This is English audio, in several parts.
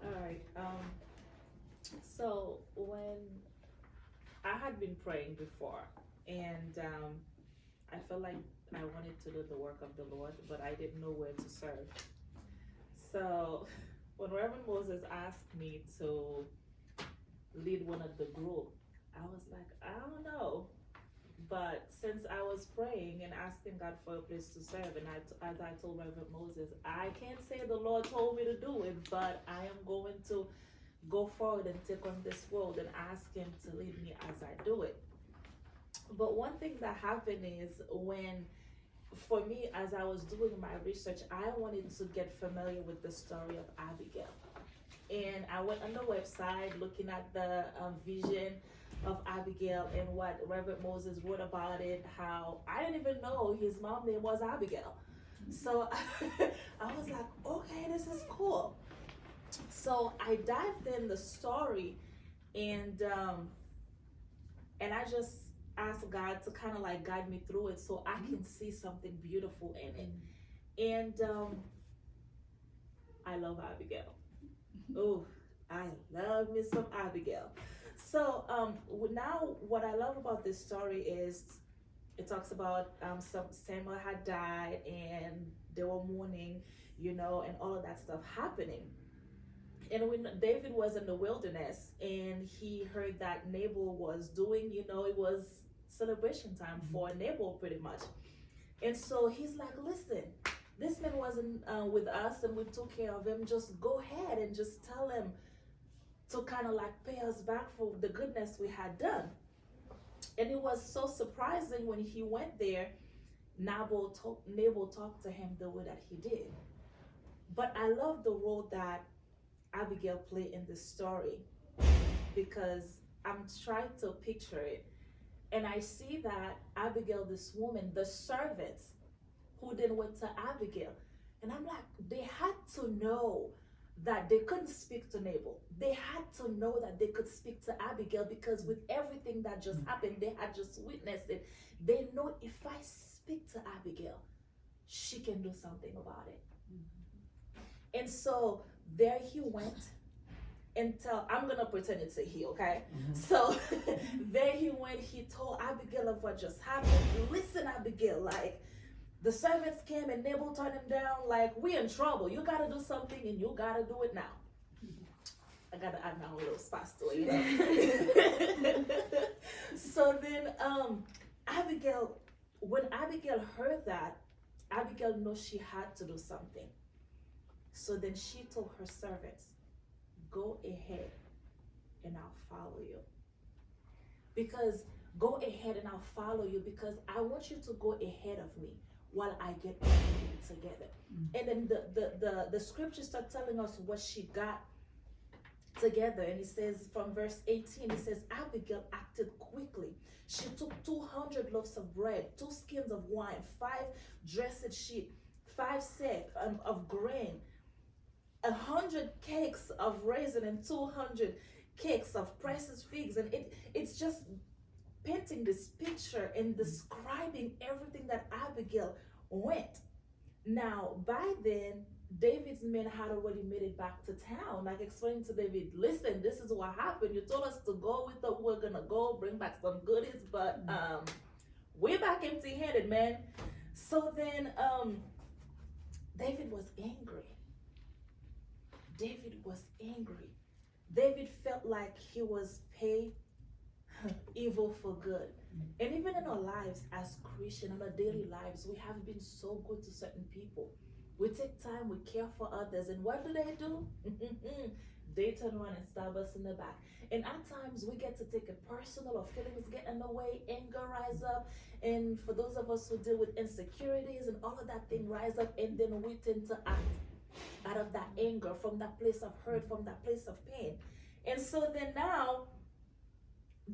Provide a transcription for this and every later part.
All right. So when I had been praying before, and I felt like I wanted to do the work of the Lord, but I didn't know where to serve. So when Reverend Moses asked me to lead one of the group, I was like, I don't know. But since I was praying and asking God for a place to serve, and as I told Reverend Moses, I can't say the Lord told me to do it, but I am going to go forward and take on this role and ask Him to lead me as I do it. But one thing that happened is when, for me, as I was doing my research, I wanted to get familiar with the story of Abigail. And I went on the website looking at the vision of Abigail and what Reverend Moses wrote about it, how I didn't even know his mom name was Abigail. So I was like, okay, this is cool. So I dived in the story, and I just asked God to kind of like guide me through it so I can see something beautiful in it. And I love Abigail. Oh, I love me some Abigail. So now what I love about this story is it talks about Samuel had died and they were mourning, and all of that stuff happening. And when David was in the wilderness and he heard that Nabal was doing, it was celebration time for Nabal pretty much. And so he's like, listen, this man wasn't with us and we took care of him. Just go ahead and just tell him to kind of like pay us back for the goodness we had done. And it was so surprising when he went there, Nabal talked to him the way that he did. But I love the role that Abigail played in this story because I'm trying to picture it. And I see that Abigail, this woman, the servants who then went to Abigail. And I'm like, they had to know that they couldn't speak to Nabal. They had to know that they could speak to Abigail because with everything that just happened, they had just witnessed it. They know if I speak to Abigail, she can do something about it. And so there he went I'm gonna pretend it's a he, okay? So there he went, he told Abigail of what just happened. Listen, Abigail, like, the servants came and Nabal turned him down, like, we in trouble. You gotta do something and you gotta do it now. I gotta add my own little spice to it, So then Abigail, when Abigail heard that, Abigail knew she had to do something. So then she told her servants, go ahead and I'll follow you. Because go ahead and I'll follow you because I want you to go ahead of me while I get everything together. And then the scriptures start telling us what she got together. And it says from verse 18, it says, Abigail acted quickly. She took 200 loaves of bread, 2 skins of wine, 5 dressed sheep, 5 sacks of grain, 100 cakes of raisin, and 200 cakes of pressed figs. And it's just painting this picture and describing everything that Abigail went. Now, by then, David's men had already made it back to town, like explaining to David, listen, this is what happened. You told us to go, we thought we were gonna go bring back some goodies, but we're back empty-handed, man. So then David was angry. David was angry. David felt like he was paid evil for good. And even in our lives as Christians, in our daily lives, we have been so good to certain people. We take time, we care for others, and what do? They turn around and stab us in the back. And at times we get to take it personal, or feelings get in the way, anger rise up, and for those of us who deal with insecurities and all of that thing rise up, and then we tend to act out of that anger, from that place of hurt, from that place of pain. And so then now,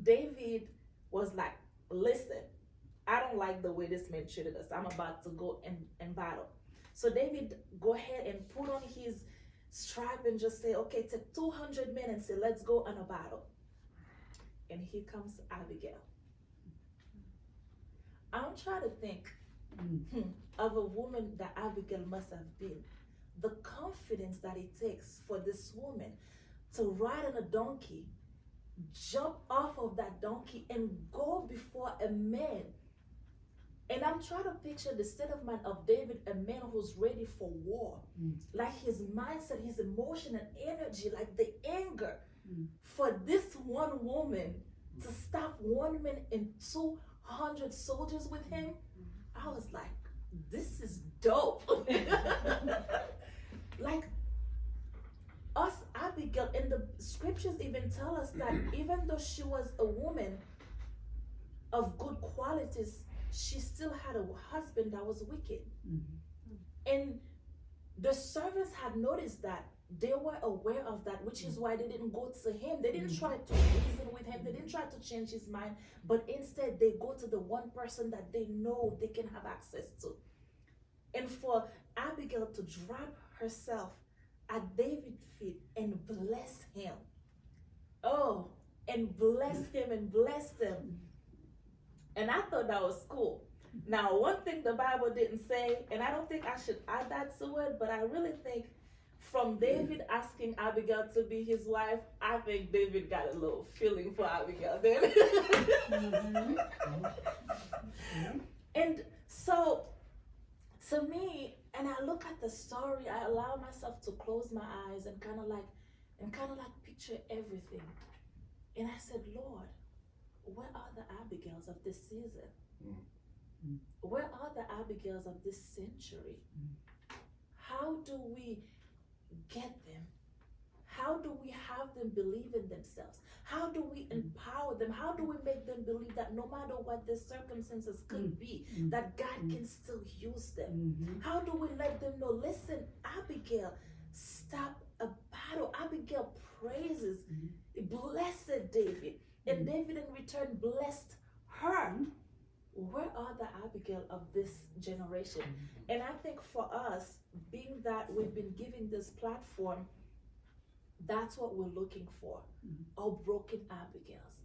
David was like, listen, I don't like the way this man treated us. I'm about to go and battle. So David go ahead and put on his stripe and just say, okay, take 200 men and say, let's go on a battle. And here comes Abigail. I'm trying to think of a woman that Abigail must have been. The confidence that it takes for this woman to ride on a donkey, jump off of that donkey, and go before a man. And I'm trying to picture the state of mind of David, a man who's ready for war. Like his mindset, his emotion and energy, like the anger for this one woman to stop one man and 200 soldiers with him. I was like, this is dope. Like us, Abigail, and the scriptures even tell us that even though she was a woman of good qualities, she still had a husband that was wicked. And the servants had noticed that. They were aware of that, which is why they didn't go to him. They didn't try to reason with him. They didn't try to change his mind, but instead they go to the one person that they know they can have access to. And for Abigail to drop herself at David's feet and bless him. Oh, and bless him and bless them. And I thought that was cool. Now, one thing the Bible didn't say, and I don't think I should add that to it, but I really think from David asking Abigail to be his wife, I think David got a little feeling for Abigail then. And so, to me, and I look at the story, I allow myself to close my eyes and kind of like picture everything. And I said, Lord, where are the Abigails of this season? Where are the Abigails of this century? How do we get them? How do we have them believe in themselves? How do we empower them? How do we make them believe that no matter what their circumstances could be, that God can still use them? How do we let them know, listen, Abigail, stop a battle. Abigail praises, blessed David, and David in return blessed her. Where are the Abigail of this generation? And I think for us, being that we've been given this platform, that's what we're looking for. Our broken Abigails.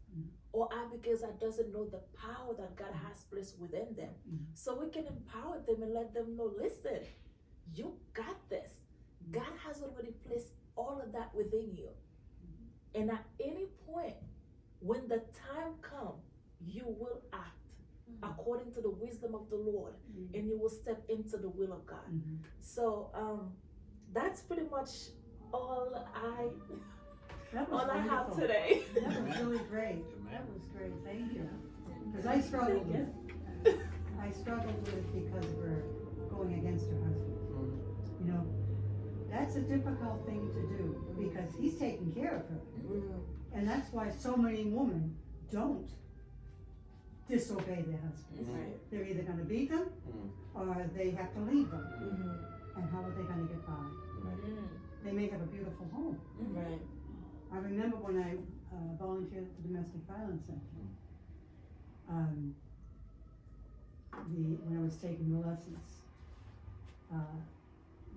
Or Abigails that doesn't know the power that God has placed within them. So we can empower them and let them know, listen, you got this. God has already placed all of that within you. And at any point, when the time comes, you will act according to the wisdom of the Lord, and you will step into the will of God. So that's pretty much all I have today. That was really great. That was great. Thank you. Because I struggled with it because of her going against her husband. You know, that's a difficult thing to do because he's taking care of her. And that's why so many women don't disobey their husbands. They're either going to beat them or they have to leave them. And how are they going to get by? They may have a beautiful home. I remember when I volunteered at the Domestic Violence Center, when I was taking the lessons,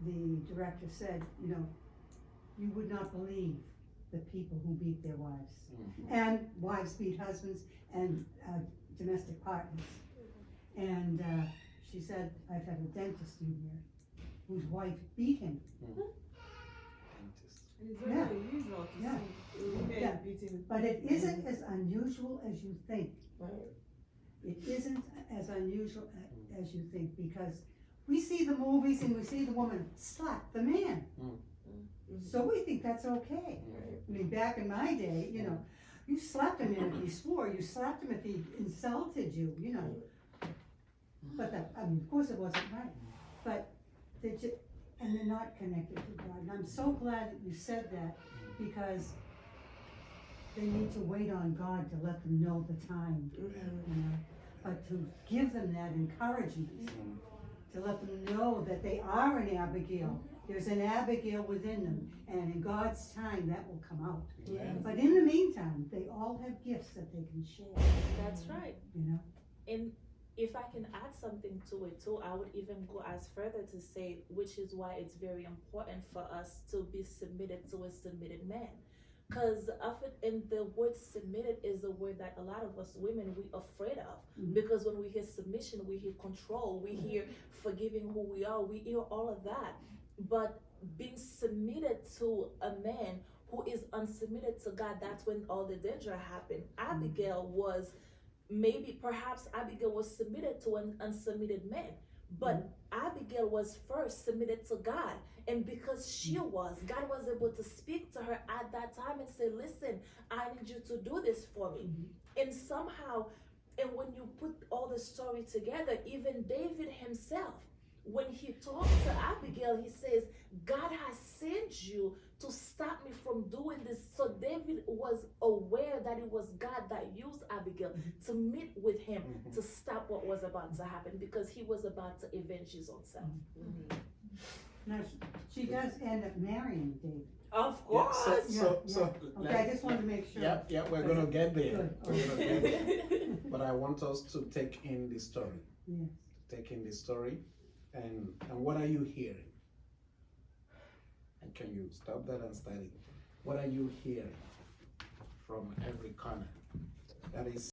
the director said, you know, you would not believe the people who beat their wives. And wives beat husbands and domestic partners. And she said, I've had a dentist in here whose wife beat him. It's very unusual to see men beating. But it isn't as unusual as you think. It isn't as unusual as you think, because we see the movies and we see the woman slap the man. So we think that's okay. I mean, back in my day, you know, you slapped a man if he swore, you slapped him if he insulted you, you know. But that, I mean, of course it wasn't right. But and they're not connected to God. And I'm so glad that you said that, because they need to wait on God to let them know the time, you know. But to give them that encouragement, to let them know that they are an Abigail. There's an Abigail within them, and in God's time that will come out. But in the meantime, they all have gifts that they can share. That's right. You know? And if I can add something to it too, I would even go as further to say, which is why it's very important for us to be submitted to a submitted man. Because often in the word submitted is a word that a lot of us women we afraid of. Mhm. Because when we hear submission, we hear control, we hear forgiving who we are, we hear all of that. But being submitted to a man who is unsubmitted to God, that's when all the danger happened. Abigail was perhaps Abigail was submitted to an unsubmitted man. But Abigail was first submitted to God. And because she was, God was able to speak to her at that time and say, listen, I need you to do this for me. And somehow, and when you put all the story together, even David himself, when he talked to Abigail, he says, God has sent you to stop me from doing this. So David was aware that it was God that used Abigail to meet with him to stop what was about to happen, because he was about to avenge his own self. Now, she does end up marrying David. Of Yeah, course. Okay, I just wanted to make sure. Yeah, we're gonna get there. Good. We're gonna get there. But I want us to take in the story. Yes. Take in the story, and what are you hearing? And can you stop that and study? What are you hearing from every corner? That is